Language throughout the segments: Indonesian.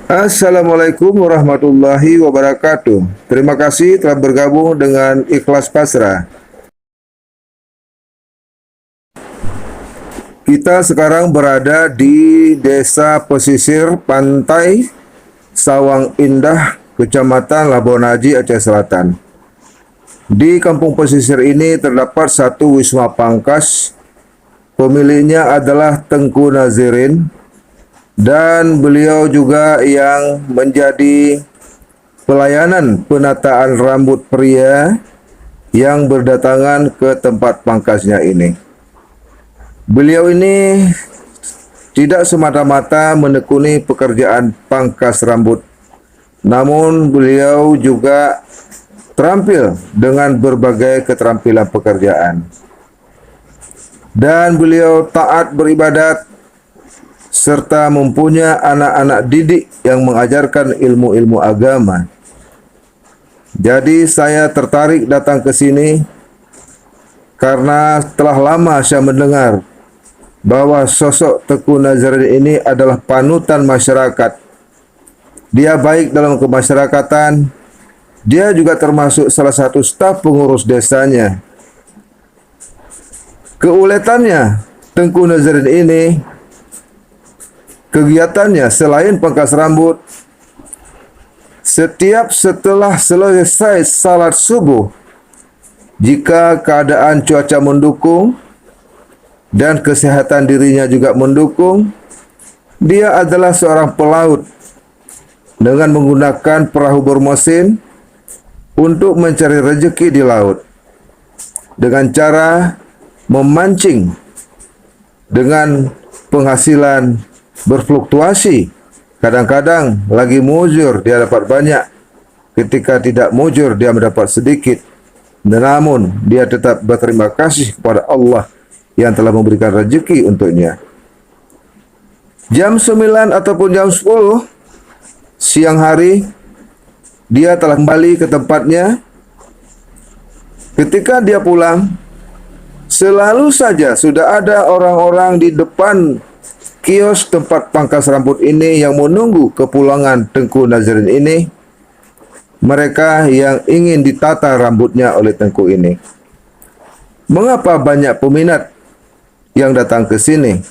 Assalamualaikum warahmatullahi wabarakatuh. Terima kasih telah bergabung dengan Ikhlas Pasrah. Kita sekarang berada di Desa Pesisir Pantai Sawang Indah, Kecamatan Labuan Haji, Aceh Selatan. Di kampung pesisir ini terdapat satu wisma pangkas. Pemiliknya adalah Tengku Nazirin, dan beliau juga yang menjadi pelayanan penataan rambut pria yang berdatangan ke tempat pangkasnya ini. Beliau ini tidak semata-mata menekuni pekerjaan pangkas rambut, namun beliau juga terampil dengan berbagai keterampilan pekerjaan. Dan beliau taat beribadat serta mempunyai anak-anak didik yang mengajarkan ilmu-ilmu agama. Jadi saya tertarik datang ke sini karena telah lama saya mendengar bahwa sosok Tengku Nazirin ini adalah panutan masyarakat. Dia baik dalam kemasyarakatan. Dia juga termasuk salah satu staf pengurus desanya. Keuletannya Tengku Nazirin ini, kegiatannya selain pangkas rambut, setiap setelah selesai salat subuh, jika keadaan cuaca mendukung dan kesehatan dirinya juga mendukung, dia adalah seorang pelaut dengan menggunakan perahu bermesin untuk mencari rezeki di laut dengan cara memancing dengan penghasilan berfluktuasi. Kadang-kadang lagi mujur dia dapat banyak, ketika tidak mujur dia mendapat sedikit. Namun dia tetap berterima kasih kepada Allah yang telah memberikan rezeki untuknya. Jam 9 ataupun jam 10 siang hari dia telah kembali ke tempatnya. Ketika dia pulang, selalu saja sudah ada orang-orang di depan kios tempat pangkas rambut ini yang menunggu kepulangan Tengku Nazirin ini. Mereka yang ingin ditata rambutnya oleh Tengku ini. Mengapa banyak peminat yang datang ke sini?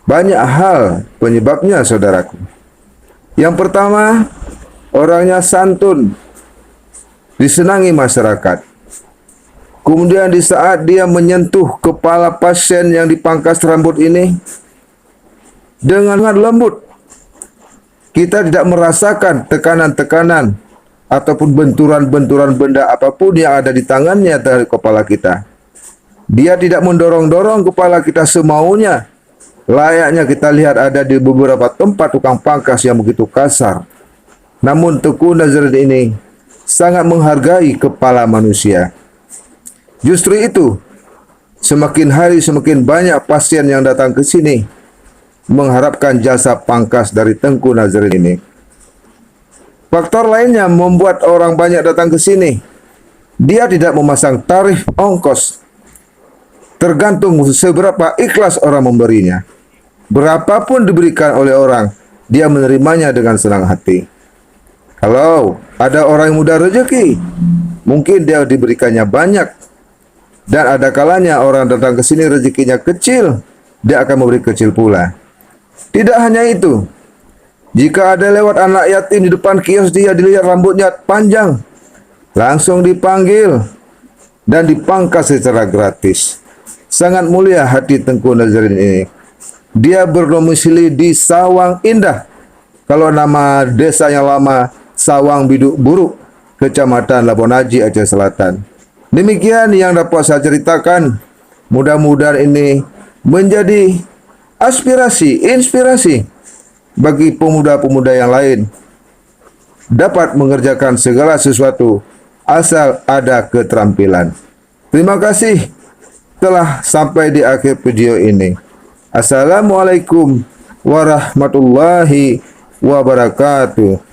Banyak hal penyebabnya, saudaraku. Yang pertama, orangnya santun, disenangi masyarakat. Kemudian di saat dia menyentuh kepala pasien yang dipangkas rambut ini dengan lembut, kita tidak merasakan tekanan-tekanan ataupun benturan-benturan benda apapun yang ada di tangannya dari kepala kita. Dia tidak mendorong-dorong kepala kita semaunya, layaknya kita lihat ada di beberapa tempat tukang pangkas yang begitu kasar. Namun Tengku Nazirin ini sangat menghargai kepala manusia. Justru itu, semakin hari semakin banyak pasien yang datang ke sini mengharapkan jasa pangkas dari Tengku Nazirin ini. Faktor lainnya membuat orang banyak datang ke sini. Dia tidak memasang tarif ongkos. Tergantung seberapa ikhlas orang memberinya. Berapapun diberikan oleh orang, dia menerimanya dengan senang hati. Kalau ada orang yang mudah rezeki, mungkin dia diberikannya banyak. Dan ada kalanya orang datang ke sini rezekinya kecil, dia akan memberi kecil pula. Tidak hanya itu, jika ada lewat anak yatim di depan kios dia, dilihat rambutnya panjang, langsung dipanggil dan dipangkas secara gratis. Sangat mulia hati Tengku Nazirin ini. Dia berdomisili di Sawang Indah. Kalau nama desa yang lama, Sawang Biduk Buruk, Kecamatan Labuan Haji, Aceh Selatan. Demikian yang dapat saya ceritakan. Mudah-mudahan ini menjadi aspirasi, inspirasi bagi pemuda-pemuda yang lain dapat mengerjakan segala sesuatu asal ada keterampilan. Terima kasih telah sampai di akhir video ini. Assalamualaikum warahmatullahi wabarakatuh.